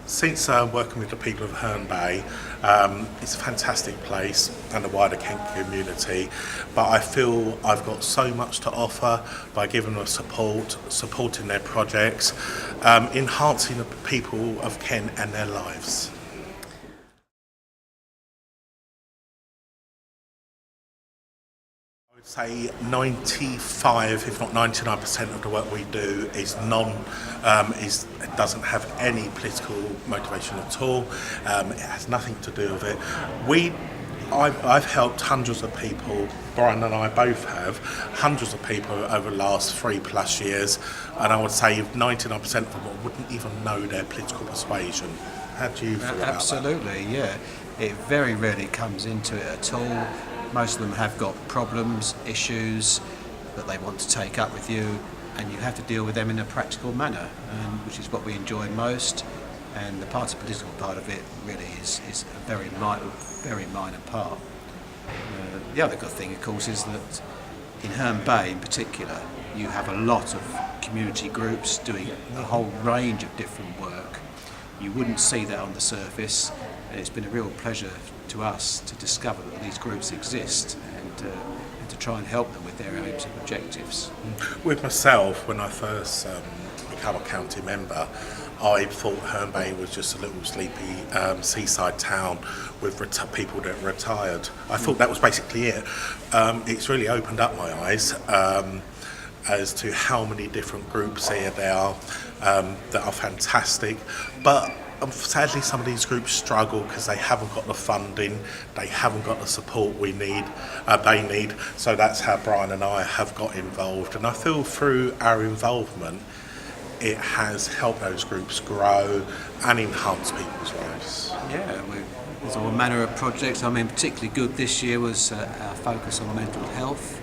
Since working with the people of Herne Bay, it's a fantastic place and the wider Kent community, but I feel I've got so much to offer by giving them support, supporting their projects, enhancing the people of Kent and their lives. I would say 95, if not 99% of the work we do is it doesn't have any political motivation at all. It has nothing to do with it. I've helped hundreds of people, Brian and I both have, hundreds of people over the last 3+ years, and I would say 99% of them wouldn't even know their political persuasion. How do you feel about that? Absolutely, yeah. It very rarely comes into it at all. Most of them have got problems, issues that they want to take up with you, and you have to deal with them in a practical manner, which is what we enjoy most. And the political part of it really is a very minor part. The other good thing, of course, is that in Herne Bay in particular, you have a lot of community groups doing a whole range of different work. You wouldn't see that on the surface, and it's been a real pleasure to us to discover that these groups exist and to try and help them with their aims and objectives. With myself, when I first became a county member, I thought Herne Bay was just a little sleepy seaside town with people that retired. I thought that was basically it. It's really opened up my eyes as to how many different groups there are that are fantastic, but sadly some of these groups struggle because they haven't got the funding, they haven't got the support they need. So that's how Brian and I have got involved, and I feel through our involvement it has helped those groups grow and enhance people's lives. Yeah, there's all manner of projects. I mean, particularly good this year was our focus on mental health.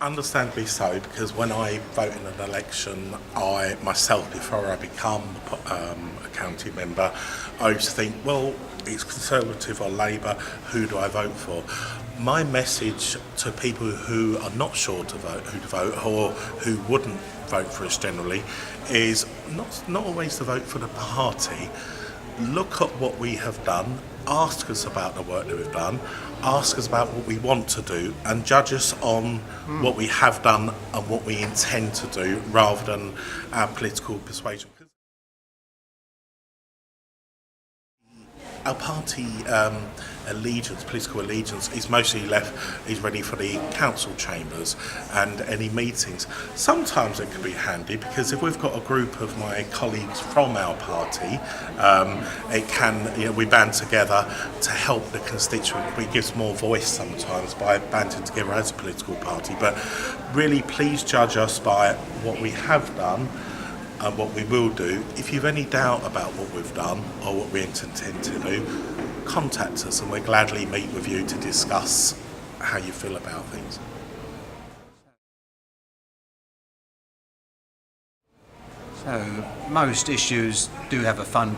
Understandably so, because when I vote in an election, I myself, before I become a county member, I used to think, well, it's Conservative or Labour, who do I vote for? My message to people who are not sure who to vote or who wouldn't vote for us generally is not always to vote for the party. Look at what we have done, ask us about the work that we've done, ask us about what we want to do, and judge us on what we have done and what we intend to do rather than our political persuasion. Our party political allegiance is mostly ready for the council chambers and any meetings. Sometimes it can be handy because if we've got a group of my colleagues from our party, we band together to help the constituent. We give more voice sometimes by banding together as a political party. But really, please judge us by what we have done and what we will do. If you've any doubt about what we've done or what we intend to do, contact us and we'll gladly meet with you to discuss how you feel about things. So most issues do have a fund.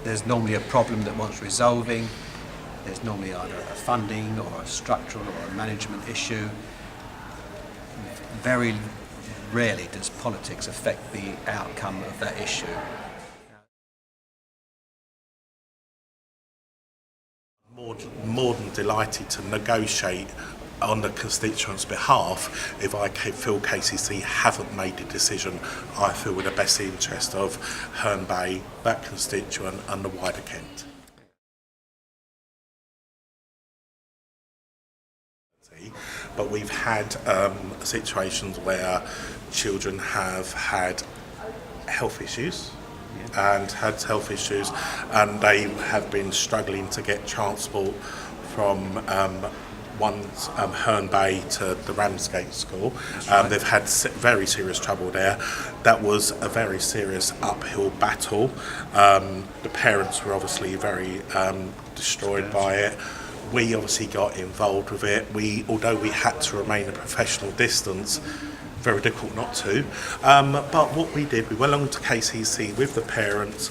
There's normally a problem that wants resolving. There's normally either a funding or a structural or a management issue. Very rarely does politics affect the outcome of that issue. More than delighted to negotiate on the constituents' behalf if I feel KCC haven't made the decision I feel with the best interest of Herne Bay, that constituent and the wider Kent. But we've had situations where children have had health issues and they have been struggling to get transport from Herne Bay to the Ramsgate school. They've had very serious trouble there. That was a very serious uphill battle. The parents were obviously very destroyed by it. We obviously got involved with it. Although we had to remain a professional distance, very difficult not to. But what we did, we went along to KCC with the parents.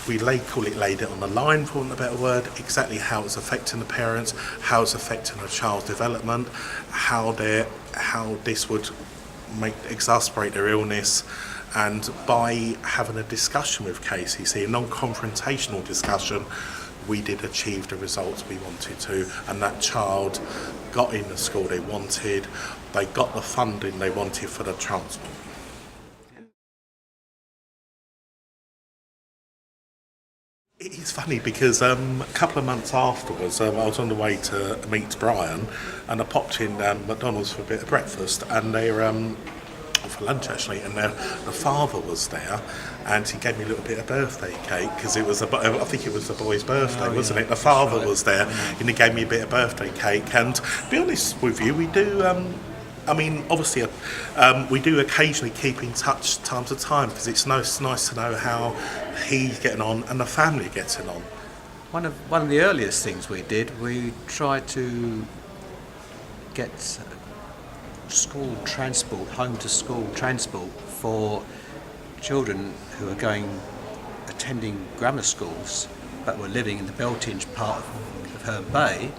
We laid it on the line, for want of a better word, exactly how it's affecting the parents, how it's affecting a child's development, how this would exasperate their illness. And by having a discussion with KCC, a non-confrontational discussion, we did achieve the results we wanted to, and that child got in the school they wanted, they got the funding they wanted for the transport. It's funny because a couple of months afterwards, I was on the way to meet Brian, and I popped in McDonald's for a bit of breakfast, and for lunch actually, and the father was there, and he gave me a little bit of birthday cake because it was I think it was the boy's birthday, wasn't it? The father was there, and he gave me a bit of birthday cake. And to be honest with you, we do. Obviously, we do occasionally keep in touch time to time because it's nice to know how he's getting on and the family getting on. One of the earliest things we did, we tried to get school transport, home to school transport for children who are attending grammar schools but were living in the Beltinge part of Herne Bay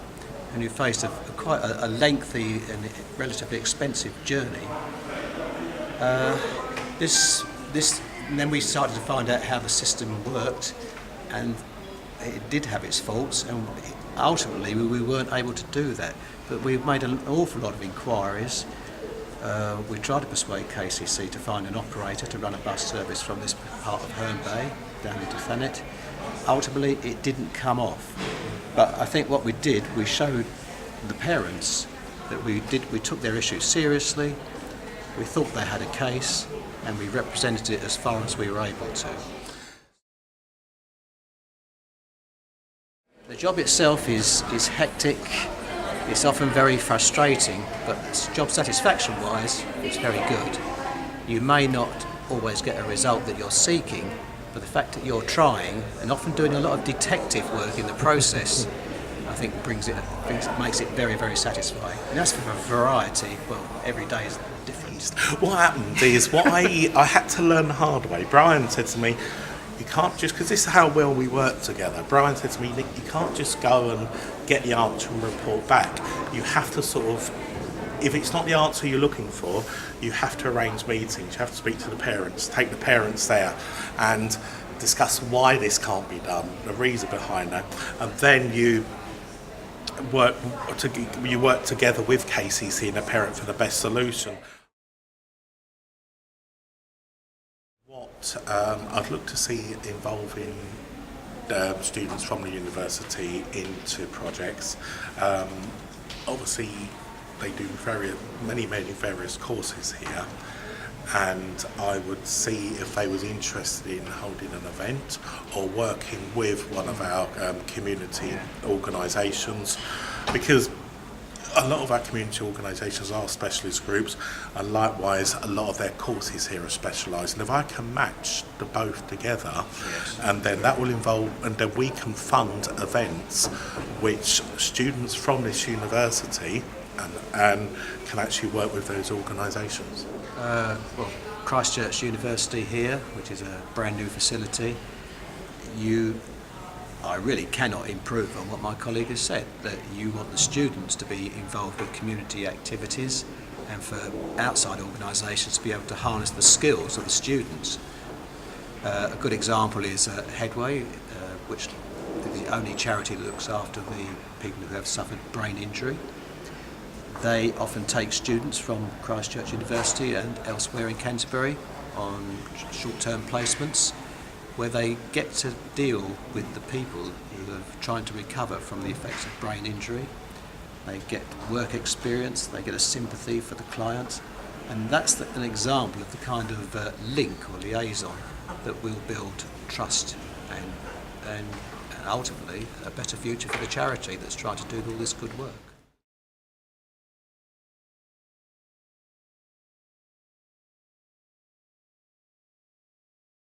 and who faced quite a lengthy and relatively expensive journey. And then we started to find out how the system worked, and it did have its faults, and ultimately we weren't able to do that. But we've made an awful lot of inquiries. We tried to persuade KCC to find an operator to run a bus service from this part of Herne Bay down into Thanet. Ultimately, it didn't come off. But I think what we did, we showed the parents that we took their issue seriously, we thought they had a case, and we represented it as far as we were able to. The job itself is hectic. It's often very frustrating, but job satisfaction-wise, it's very good. You may not always get a result that you're seeking, but the fact that you're trying and often doing a lot of detective work in the process, I think makes it very, very satisfying. And as for the variety, well, every day is different. What happened is I had to learn the hard way. Brian said to me, you can't just, because this is how well we work together. Brian said to me, Nick, you can't just go and get the answer and report back. You have to if it's not the answer you're looking for, you have to arrange meetings, you have to speak to the parents, take the parents there and discuss why this can't be done, the reason behind that, and then you work together with KCC and the parent for the best solution. What I'd look to see involving students from the university into projects. Obviously, they do many various courses here, and I would see if they was interested in holding an event or working with one of our community organisations, because a lot of our community organisations are specialist groups, and likewise a lot of their courses here are specialised. And if I can match the both together, yes, and then that will involve, and then we can fund events which students from this university and can actually work with those organisations. Christchurch University here, which is a brand new facility, I really cannot improve on what my colleague has said, that you want the students to be involved with community activities and for outside organisations to be able to harness the skills of the students. A good example is Headway, which is the only charity that looks after the people who have suffered brain injury. They often take students from Christchurch University and elsewhere in Canterbury on short-term placements, where they get to deal with the people who are trying to recover from the effects of brain injury. They get work experience, they get a sympathy for the client, and that's an example of the kind of link or liaison that will build trust and ultimately a better future for the charity that's trying to do all this good work.